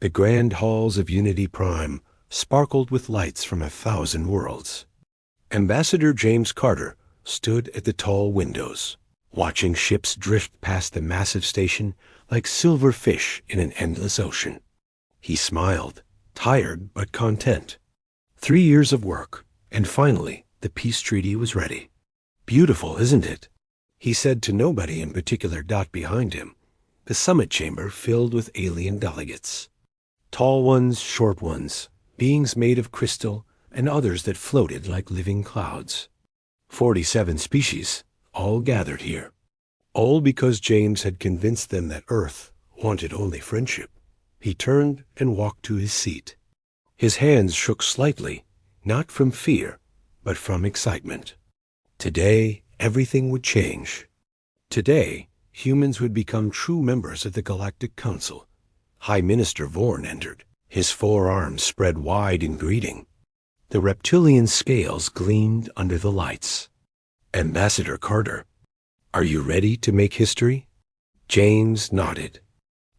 The grand halls of Unity Prime sparkled with lights from 1,000 worlds. Ambassador James Carter stood at the tall windows, watching ships drift past the massive station like silver fish in an endless ocean. He smiled, tired but content. 3 years of work, and finally the peace treaty was ready. "Beautiful, isn't it?" he said to nobody in particular. Behind him, the summit chamber filled with alien delegates. Tall ones, short ones, beings made of crystal, and others that floated like living clouds. 47 species, all gathered here. All because James had convinced them that Earth wanted only friendship. He turned and walked to his seat. His hands shook slightly, not from fear, but from excitement. Today, everything would change. Today, humans would become true members of the Galactic Council. High Minister Vorn entered, his forearms spread wide in greeting. The reptilian scales gleamed under the lights. "Ambassador Carter, are you ready to make history?" James nodded.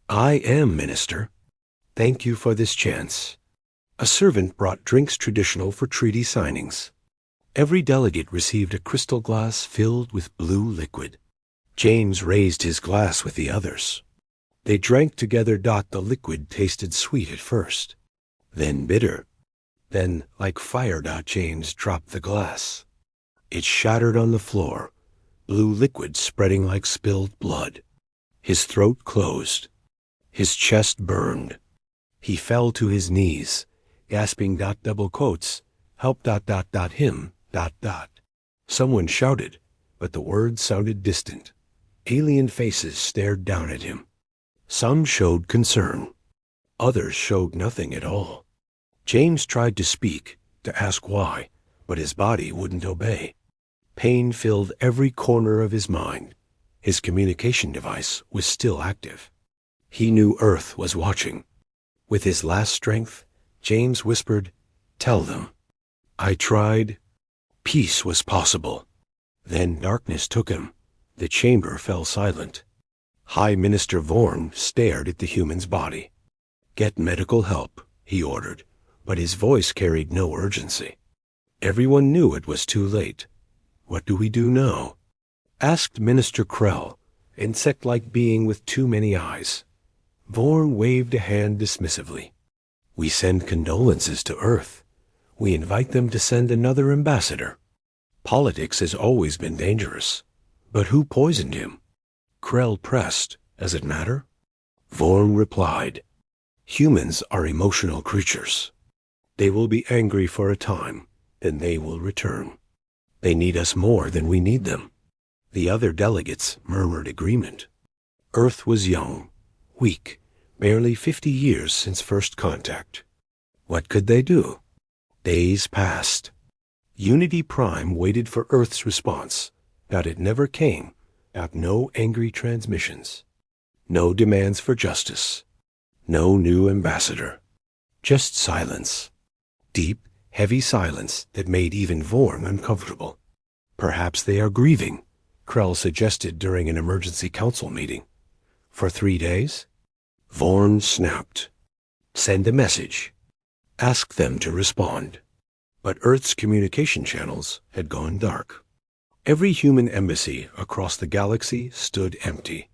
"I am, Minister. Thank you for this chance." A servant brought drinks traditional for treaty signings. Every delegate received a crystal glass filled with blue liquid. James raised his glass with the others. They drank together. The liquid tasted sweet at first, then bitter, then like fire. James dropped the glass. It shattered on the floor, blue liquid spreading like spilled blood. His throat closed. His chest burned. He fell to his knees, gasping. Double quotes, "Help. Him. Someone shouted, but the words sounded distant. Alien faces stared down at him. Some showed concern. Others showed nothing at all. James tried to speak, to ask why, but his body wouldn't obey. Pain filled every corner of his mind. His communication device was still active. He knew Earth was watching. With his last strength, James whispered, "Tell them. I tried. Peace was possible." Then darkness took him. The chamber fell silent. High Minister Vorn stared at the human's body. "Get medical help," he ordered, but his voice carried no urgency. Everyone knew it was too late. "What do we do now?" asked Minister Krell, insect-like being with too many eyes. Vorn waved a hand dismissively. "We send condolences to Earth. We invite them to send another ambassador. Politics has always been dangerous. But who poisoned him?" Krell pressed, "Does it matter?" Vorn replied, "Humans are emotional creatures. They will be angry for a time, then they will return. They need us more than we need them." The other delegates murmured agreement. Earth was young, weak, barely 50 years since first contact. What could they do? Days passed. Unity Prime waited for Earth's response. It never came. No angry transmissions. No demands for justice. No new ambassador. Just silence. Deep, heavy silence that made even Vorn uncomfortable. "Perhaps they are grieving," Krell suggested during an emergency council meeting. "For 3 days?" Vorn snapped. "Send a message. Ask them to respond." But Earth's communication channels had gone dark. Every human embassy across the galaxy stood empty.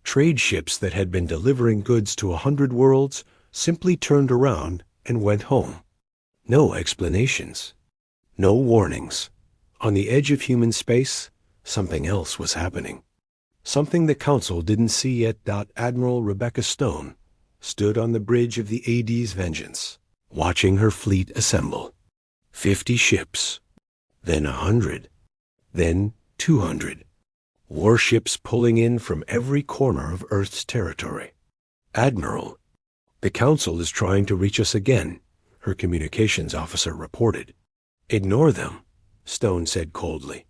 Trade ships that had been delivering goods to 100 worlds simply turned around and went home. No explanations. No warnings. On the edge of human space, something else was happening. Something the Council didn't see yet. Admiral Rebecca Stone stood on the bridge of the AD's Vengeance, watching her fleet assemble. 50 ships, then 100, then 200. Warships pulling in from every corner of Earth's territory. "Admiral, the Council is trying to reach us again," her communications officer reported. "Ignore them," Stone said coldly.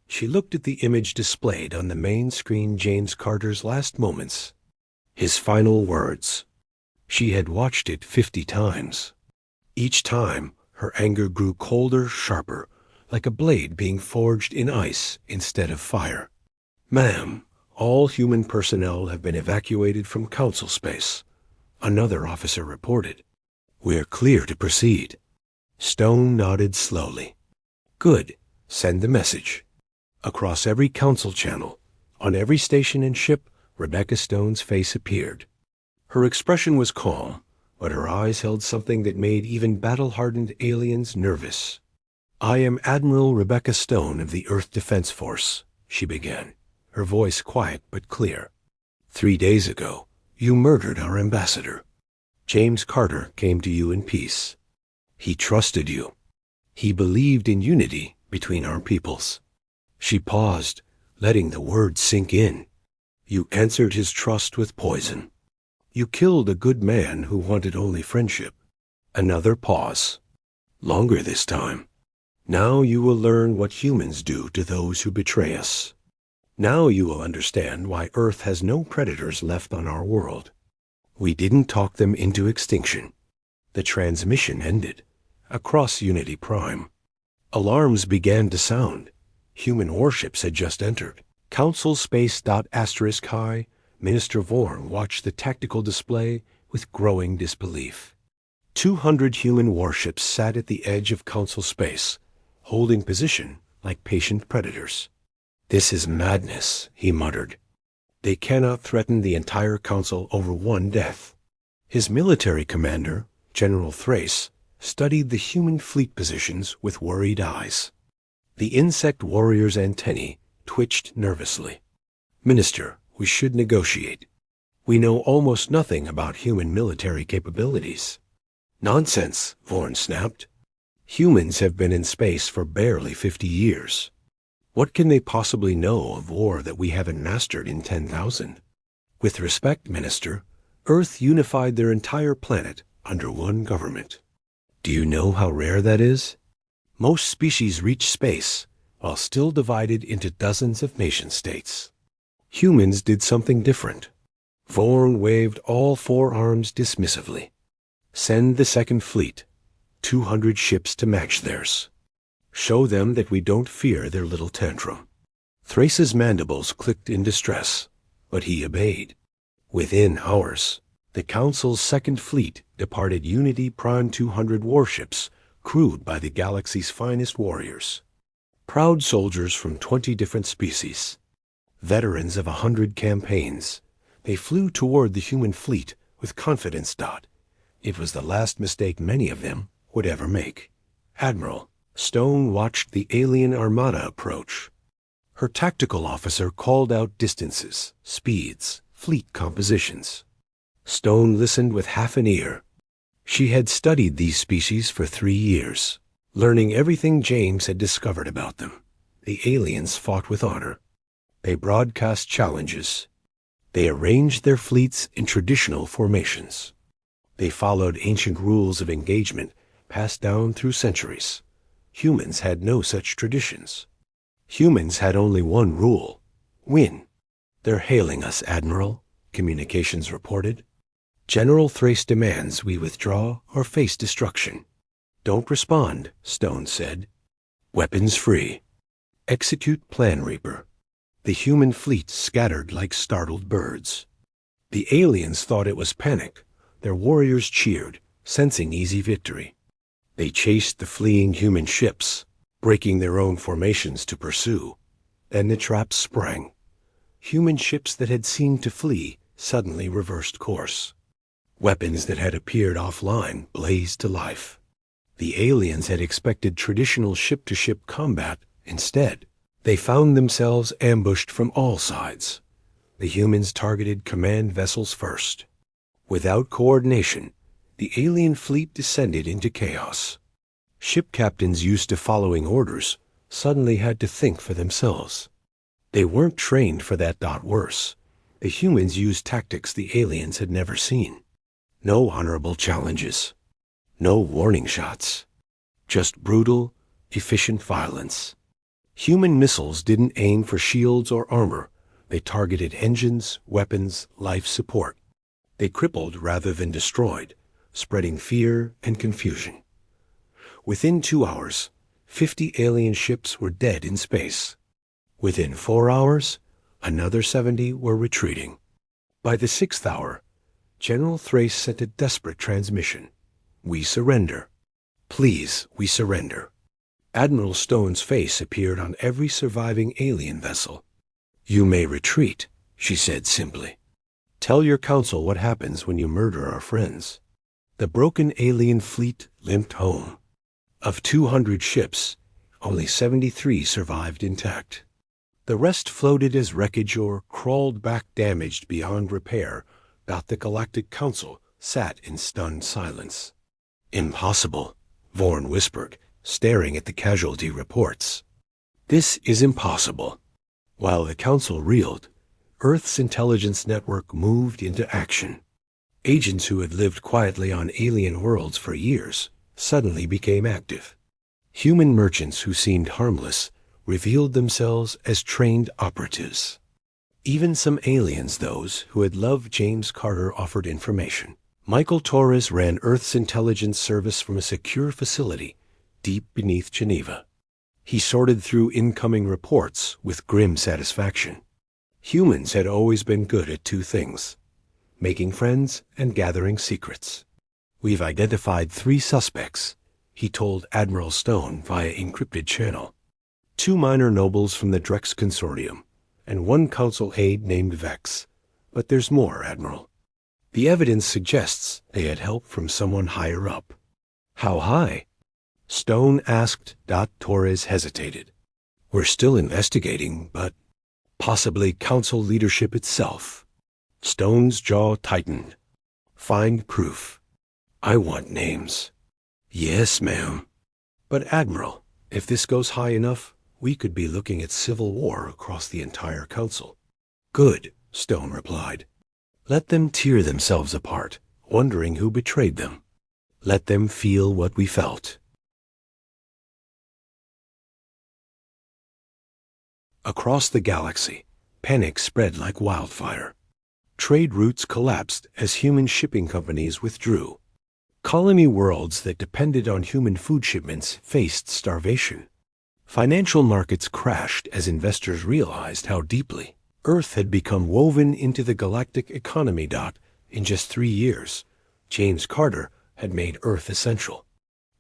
She looked at the image displayed on the main screen, James Carter's last moments. His final words. She had watched it 50 times. Each time, her anger grew colder, sharper, like a blade being forged in ice instead of fire. "Ma'am, all human personnel have been evacuated from Council space. Another officer reported. "We're clear to proceed." Stone nodded slowly. "Good. Send the message." Across every council channel, on every station and ship, Rebecca Stone's face appeared. Her expression was calm, but her eyes held something that made even battle-hardened aliens nervous. "I am Admiral Rebecca Stone of the Earth Defense Force," she began, her voice quiet but clear. "3 days ago, you murdered our ambassador. James Carter came to you in peace. He trusted you. He believed in unity between our peoples." She paused, letting the words sink in. "You answered his trust with poison. You killed a good man who wanted only friendship." Another pause. "Longer this time. Now you will learn what humans do to those who betray us. Now you will understand why Earth has no predators left on our world. We didn't talk them into extinction. The transmission ended. Across Unity Prime. Alarms began to sound. Human warships had just entered. Council Space **High, Minister Vorn watched the tactical display with growing disbelief. 200 human warships sat at the edge of Council Space, holding position like patient predators. "This is madness," he muttered. "They cannot threaten the entire Council over one death." His military commander, General Thrace, studied the human fleet positions with worried eyes. The insect warrior's antennae twitched nervously. "Minister, we should negotiate. We know almost nothing about human military capabilities." "Nonsense," Vorn snapped. "Humans have been in space for barely 50 years. What can they possibly know of war that we haven't mastered in 10,000? With respect, Minister, Earth unified their entire planet under one government. Do you know how rare that is? Most species reach space while still divided into dozens of nation-states. Humans did something different." Vorn waved all 4 arms dismissively. "Send the Second Fleet, 200 ships to match theirs. Show them that we don't fear their little tantrum." Thrace's mandibles clicked in distress, but he obeyed. Within hours, the Council's Second Fleet departed Unity Prime 200 warships crewed by the galaxy's finest warriors. Proud soldiers from 20 different species. Veterans of 100 campaigns. They flew toward the human fleet with confidence. It was the last mistake many of them would ever make. Admiral Stone watched the alien armada approach. Her tactical officer called out distances, speeds, fleet compositions. Stone listened with half an ear. She had studied these species for 3 years, learning everything James had discovered about them. The aliens fought with honor. They broadcast challenges. They arranged their fleets in traditional formations. They followed ancient rules of engagement passed down through centuries. Humans had no such traditions. Humans had only one rule: win. "They're hailing us, Admiral," communications reported. "General Thrace demands we withdraw or face destruction." "Don't respond," Stone said. "Weapons free. Execute Plan Reaper." The human fleet scattered like startled birds. The aliens thought it was panic. Their warriors cheered, sensing easy victory. They chased the fleeing human ships, breaking their own formations to pursue. Then the traps sprang. Human ships that had seemed to flee suddenly reversed course. Weapons that had appeared offline blazed to life. The aliens had expected traditional ship-to-ship combat. Instead, they found themselves ambushed from all sides. The humans targeted command vessels first. Without coordination, the alien fleet descended into chaos. Ship captains used to following orders suddenly had to think for themselves. They weren't trained for that. Worse, the humans used tactics the aliens had never seen. No honorable challenges. No warning shots. Just brutal, efficient violence. Human missiles didn't aim for shields or armor. They targeted engines, weapons, life support. They crippled rather than destroyed, spreading fear and confusion. Within 2 hours, 50 alien ships were dead in space. Within 4 hours, another 70 were retreating. By the 6th hour, General Thrace sent a desperate transmission. "We surrender. Please, we surrender." Admiral Stone's face appeared on every surviving alien vessel. "You may retreat," she said simply. "Tell your council what happens when you murder our friends." The broken alien fleet limped home. Of 200 ships, only 73 survived intact. The rest floated as wreckage or crawled back damaged beyond repair. The Galactic Council sat in stunned silence. "Impossible," Vorn whispered, staring at the casualty reports. "This is impossible." While the Council reeled, Earth's intelligence network moved into action. Agents who had lived quietly on alien worlds for years suddenly became active. Human merchants who seemed harmless revealed themselves as trained operatives. Even some aliens, those who had loved James Carter, offered information. Michael Torres ran Earth's intelligence service from a secure facility deep beneath Geneva. He sorted through incoming reports with grim satisfaction. Humans had always been good at two things: making friends and gathering secrets. "We've identified 3 suspects," he told Admiral Stone via encrypted channel. 2 minor nobles from the Drex Consortium, and 1 council aide named Vex. "But there's more, Admiral. The evidence suggests they had help from someone higher up." "How high?" Stone asked. Torres hesitated. "We're still investigating, but possibly council leadership itself." Stone's jaw tightened. "Find proof." "I want names." "Yes, ma'am." "But Admiral, if this goes high enough, we could be looking at civil war across the entire council." "Good," Stone replied. "Let them tear themselves apart, wondering who betrayed them. Let them feel what we felt." Across the galaxy, panic spread like wildfire. Trade routes collapsed as human shipping companies withdrew. Colony worlds that depended on human food shipments faced starvation. Financial markets crashed as investors realized how deeply Earth had become woven into the galactic economy. In just 3 years, James Carter had made Earth essential.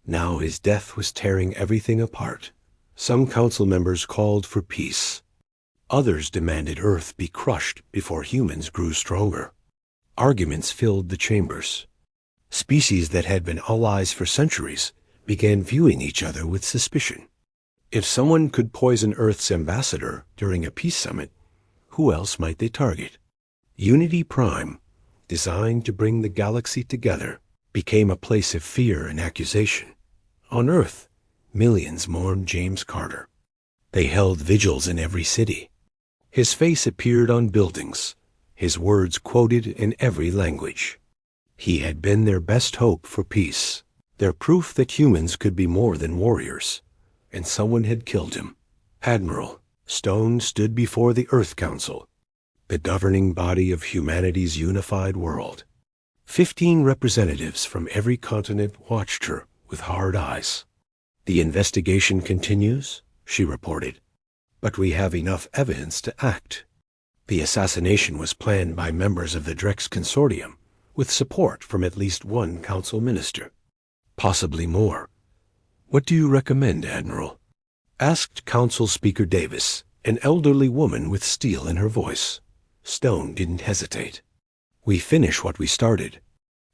Now his death was tearing everything apart. Some council members called for peace. Others demanded Earth be crushed before humans grew stronger. Arguments filled the chambers. Species that had been allies for centuries began viewing each other with suspicion. If someone could poison Earth's ambassador during a peace summit, who else might they target? Unity Prime, designed to bring the galaxy together, became a place of fear and accusation. On Earth, millions mourned James Carter. They held vigils in every city. His face appeared on buildings, his words quoted in every language. He had been their best hope for peace, their proof that humans could be more than warriors. And someone had killed him. Admiral Stone stood before the Earth Council, the governing body of humanity's unified world. 15 representatives from every continent watched her with hard eyes. "The investigation continues," she reported, "but we have enough evidence to act." The assassination was planned by members of the Drex Consortium, with support from at least 1 council minister. Possibly more. "What do you recommend, Admiral?" asked Council Speaker Davis, an elderly woman with steel in her voice. Stone didn't hesitate. "We finish what we started.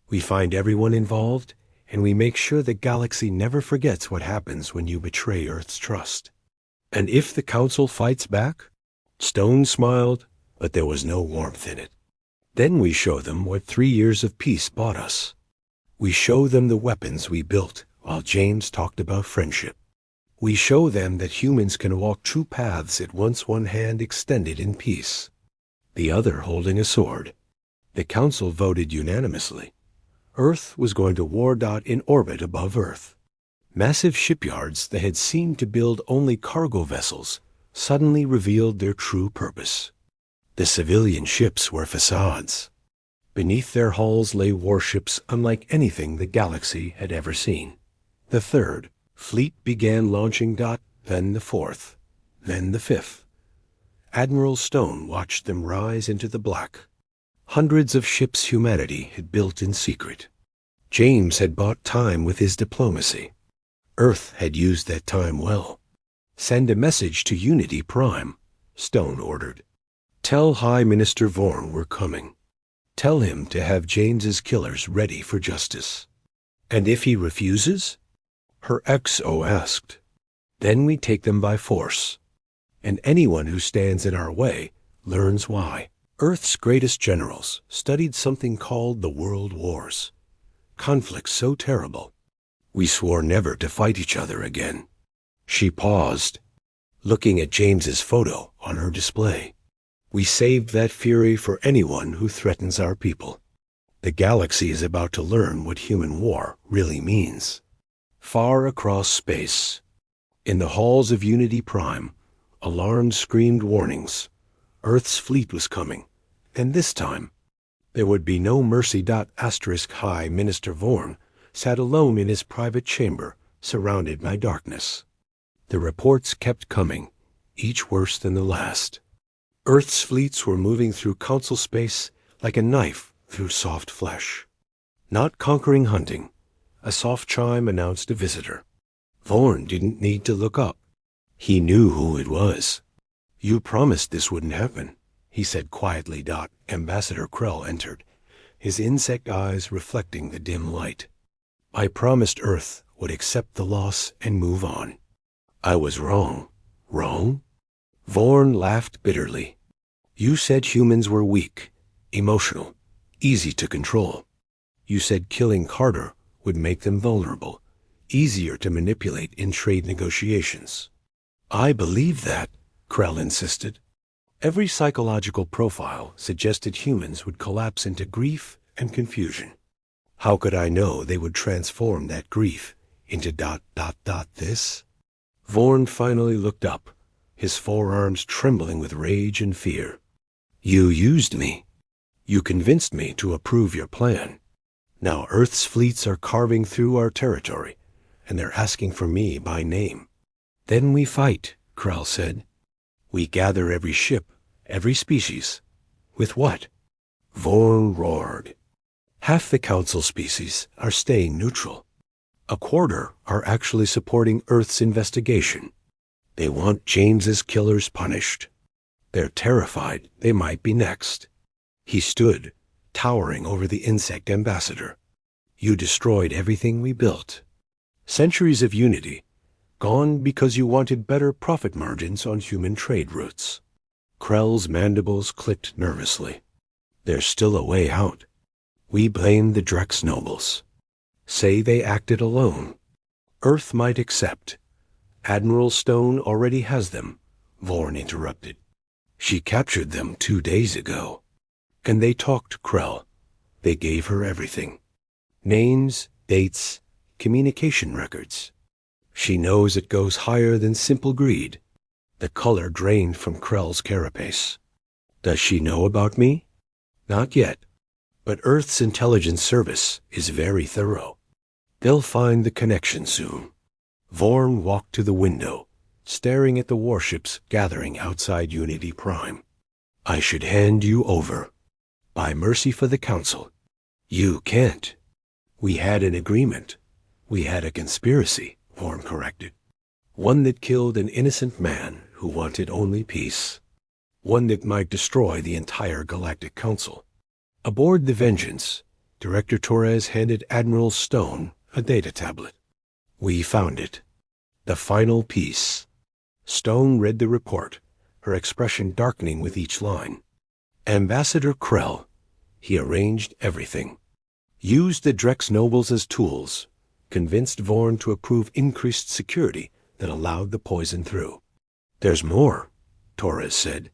We find everyone involved, and we make sure the galaxy never forgets what happens when you betray Earth's trust." "And if the Council fights back?" Stone smiled, but there was no warmth in it. "Then we show them what 3 years of peace bought us. We show them the weapons we built while James talked about friendship. We show them that humans can walk 2 paths at once, one hand extended in peace, the other holding a sword." The Council voted unanimously. Earth was going to war. In orbit above Earth. Massive shipyards that had seemed to build only cargo vessels suddenly revealed their true purpose. The civilian ships were facades. Beneath their hulls lay warships unlike anything the galaxy had ever seen. The 3rd Fleet began launching. Then the 4th, then the 5th. Admiral Stone watched them rise into the black. Hundreds of ships humanity had built in secret. James had bought time with his diplomacy. Earth had used that time well. Send a message to Unity Prime, Stone ordered. Tell High Minister Vorn we're coming. Tell him to have James's killers ready for justice. And if he refuses? Her XO asked. Then we take them by force. And anyone who stands in our way learns why. Earth's greatest generals studied something called the World Wars. Conflicts so terrible, we swore never to fight each other again. She paused, looking at James's photo on her display. We saved that fury for anyone who threatens our people. The galaxy is about to learn what human war really means. Far across space, in the halls of Unity Prime, alarms screamed warnings. Earth's fleet was coming, and this time, there would be no mercy. High Minister Vorn sat alone in his private chamber, surrounded by darkness. The reports kept coming, each worse than the last. Earth's fleets were moving through council space like a knife through soft flesh. Not conquering hunting, a soft chime announced a visitor. Vorn didn't need to look up. He knew who it was. You promised this wouldn't happen, he said quietly. Ambassador Krell entered, his insect eyes reflecting the dim light. I promised Earth would accept the loss and move on. I was wrong. Wrong? Vorn laughed bitterly. You said humans were weak, emotional, easy to control. You said killing Carter would make them vulnerable, easier to manipulate in trade negotiations. I believe that, Krell insisted. Every psychological profile suggested humans would collapse into grief and confusion. How could I know they would transform that grief into this? Vorn finally looked up, his forearms trembling with rage and fear. You used me. You convinced me to approve your plan. Now Earth's fleets are carving through our territory, and they're asking for me by name. Then we fight, Krell said. We gather every ship, every species. With what? Vorn roared. Half the council species are staying neutral. A quarter are actually supporting Earth's investigation. They want James's killers punished. They're terrified they might be next. He stood, towering over the insect ambassador. You destroyed everything we built. Centuries of unity, gone because you wanted better profit margins on human trade routes. Krell's mandibles clicked nervously. There's still a way out. We blame the Drex nobles. Say they acted alone. Earth might accept. Admiral Stone already has them, Vorn interrupted. She captured them 2 days ago. And they talked Krell. They gave her everything. Names, dates, communication records. She knows it goes higher than simple greed. The color drained from Krell's carapace. Does she know about me? Not yet. But Earth's intelligence service is very thorough. They'll find the connection soon. Vorn walked to the window, staring at the warships gathering outside Unity Prime. I should hand you over. By mercy for the Council. You can't. We had an agreement. We had a conspiracy, Vorn corrected. One that killed an innocent man who wanted only peace. One that might destroy the entire Galactic Council. Aboard the Vengeance, Director Torres handed Admiral Stone a data tablet. We found it. The final piece. Stone read the report, her expression darkening with each line. Ambassador Krell. He arranged everything. Used the Drex nobles as tools. Convinced Vorn to approve increased security that allowed the poison through. There's more, Torres said.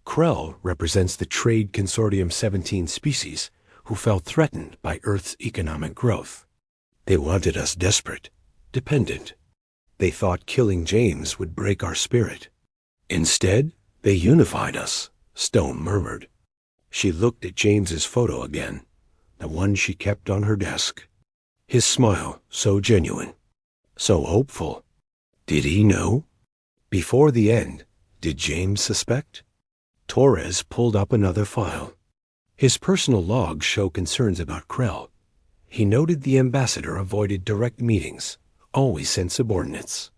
Krell represents the Trade Consortium 17 species who felt threatened by Earth's economic growth. They wanted us desperate, dependent. They thought killing James would break our spirit. Instead, they unified us, Stone murmured. She looked at James's photo again, the one she kept on her desk. His smile, so genuine, so hopeful. Did he know? Before the end, did James suspect? Torres pulled up another file. His personal logs show concerns about Krell. He noted the ambassador avoided direct meetings, always sent subordinates.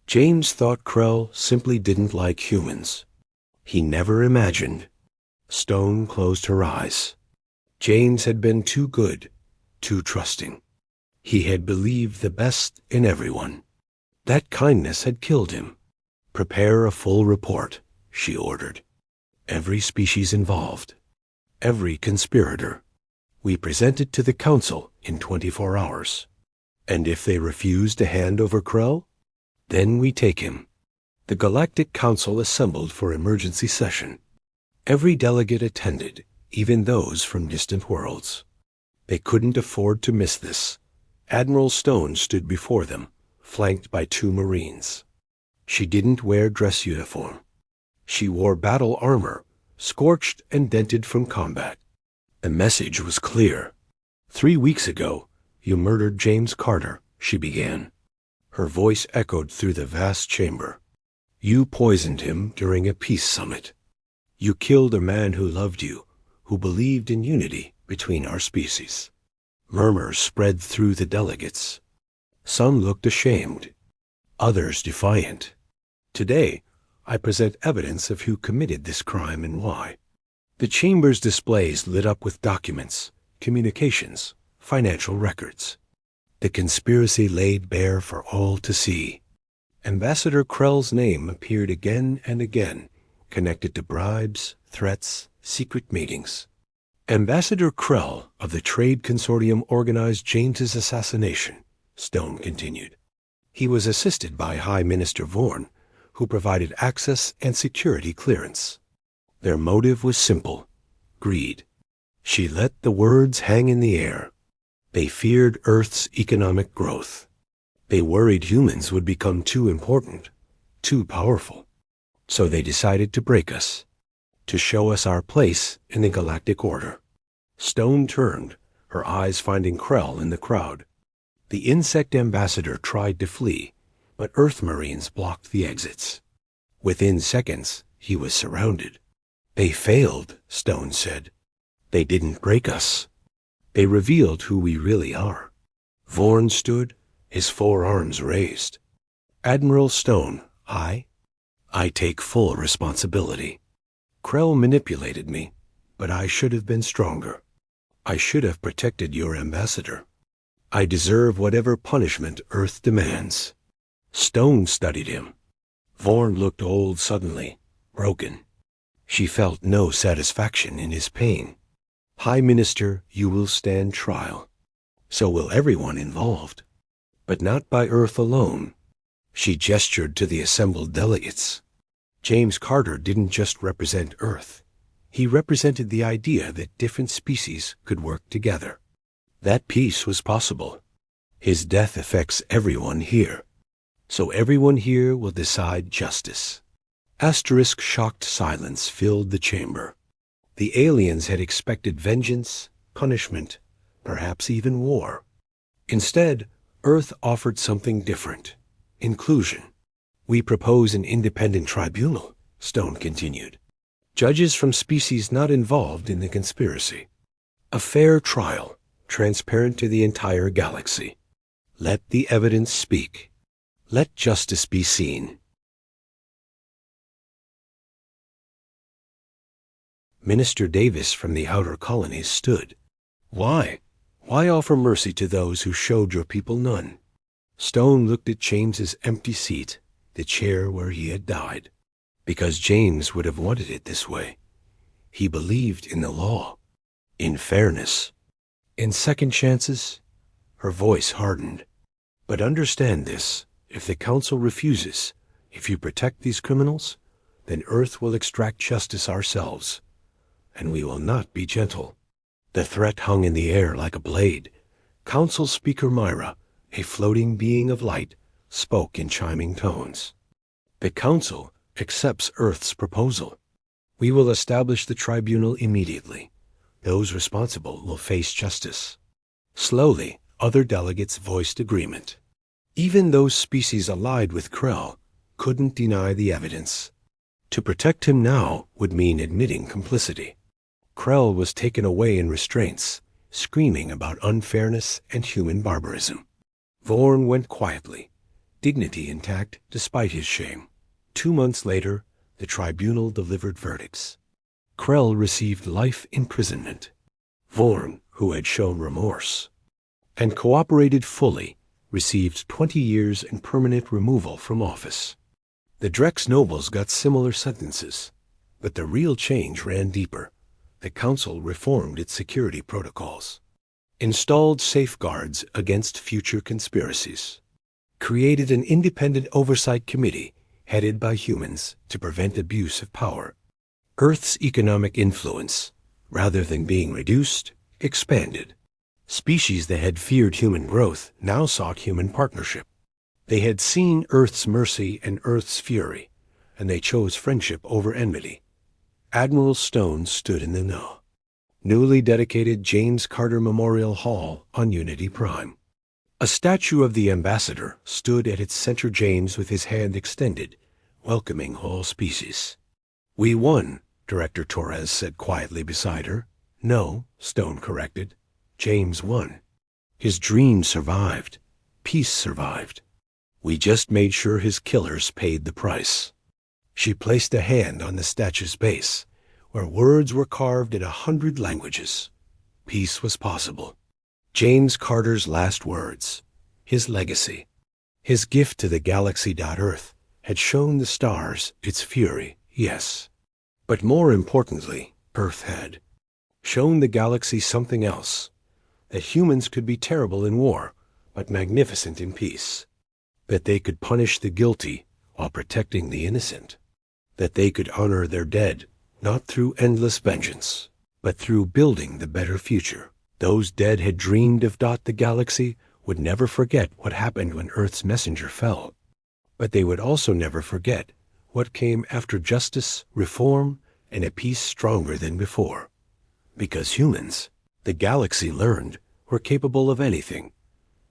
James thought Krell simply didn't like humans. He never imagined. Stone closed her eyes. James had been too good, too trusting. He had believed the best in everyone. That kindness had killed him. Prepare a full report, she ordered. Every species involved. Every conspirator. We present it to the Council in 24 hours. And if they refuse to hand over Krell, then we take him. The Galactic Council assembled for emergency session. Every delegate attended, even those from distant worlds. They couldn't afford to miss this. Admiral Stone stood before them, flanked by 2 Marines. She didn't wear dress uniform. She wore battle armor, scorched and dented from combat. The message was clear. 3 weeks ago, you murdered James Carter, she began. Her voice echoed through the vast chamber. You poisoned him during a peace summit. You killed a man who loved you, who believed in unity between our species. Murmurs spread through the delegates. Some looked ashamed, others defiant. Today, I present evidence of who committed this crime and why. The chamber's displays lit up with documents, communications, financial records. The conspiracy laid bare for all to see. Ambassador Krell's name appeared again and again, connected to bribes, threats, secret meetings. Ambassador Krell of the Trade Consortium organized James's assassination, Stone continued. He was assisted by High Minister Vorn, who provided access and security clearance. Their motive was simple: greed. She let the words hang in the air. They feared Earth's economic growth. They worried humans would become too important, too powerful. So they decided to break us, to show us our place in the galactic order. Stone turned, her eyes finding Krell in the crowd. The insect ambassador tried to flee, but Earth Marines blocked the exits. Within seconds, he was surrounded. They failed, Stone said. They didn't break us. They revealed who we really are. Vorn stood, his 4 arms raised. Admiral Stone, I take full responsibility. Krell manipulated me, but I should have been stronger. I should have protected your ambassador. I deserve whatever punishment Earth demands. Stone studied him. Vorn looked old suddenly, broken. She felt no satisfaction in his pain. High Minister, you will stand trial. So will everyone involved. But not by Earth alone. She gestured to the assembled delegates. James Carter didn't just represent Earth. He represented the idea that different species could work together. That peace was possible. His death affects everyone here. So everyone here will decide justice. Asterisk shocked silence filled the chamber. The aliens had expected vengeance, punishment, perhaps even war. Instead, Earth offered something different: inclusion. We propose an independent tribunal, Stone continued. Judges from species not involved in the conspiracy. A fair trial, transparent to the entire galaxy. Let the evidence speak. Let justice be seen. Minister Davis from the outer colonies stood. Why? Why offer mercy to those who showed your people none? Stone looked at James's empty seat, the chair where he had died. Because James would have wanted it this way. He believed in the law, in fairness, in second chances. Her voice hardened. But understand this, if the Council refuses, if you protect these criminals, then Earth will extract justice ourselves. And we will not be gentle. The threat hung in the air like a blade. Council Speaker Myra, a floating being of light, spoke in chiming tones. The Council accepts Earth's proposal. We will establish the tribunal immediately. Those responsible will face justice. Slowly, other delegates voiced agreement. Even those species allied with Krell couldn't deny the evidence. To protect him now would mean admitting complicity. Krell was taken away in restraints, screaming about unfairness and human barbarism. Vorn went quietly, dignity intact despite his shame. 2 months later, the tribunal delivered verdicts. Krell received life imprisonment. Vorn, who had shown remorse and cooperated fully, received 20 years and permanent removal from office. The Drex nobles got similar sentences, but the real change ran deeper. The council reformed its security protocols, installed safeguards against future conspiracies, created an independent oversight committee headed by humans to prevent abuse of power. Earth's economic influence, rather than being reduced, expanded. Species that had feared human growth now sought human partnership. They had seen Earth's mercy and Earth's fury, and they chose friendship over enmity. Admiral Stone stood in the know. Newly dedicated James Carter Memorial Hall on Unity Prime. A statue of the ambassador stood at its center, James with his hand extended, welcoming all species. "We won," Director Torres said quietly beside her. "No," Stone corrected. "James won. His dream survived. Peace survived. We just made sure his killers paid the price." She placed a hand on the statue's base, where words were carved in 100 languages. Peace was possible. James Carter's last words, his legacy, his gift to the galaxy. Earth had shown the stars its fury, yes. But more importantly, Earth had shown the galaxy something else, that humans could be terrible in war, but magnificent in peace, that they could punish the guilty while protecting the innocent, that they could honor their dead, not through endless vengeance, but through building the better future. Those dead had dreamed of. The galaxy would never forget what happened when Earth's messenger fell, but they would also never forget what came after justice, reform, and a peace stronger than before. Because humans, the galaxy learned, were capable of anything,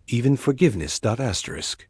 even forgiveness. Asterisk.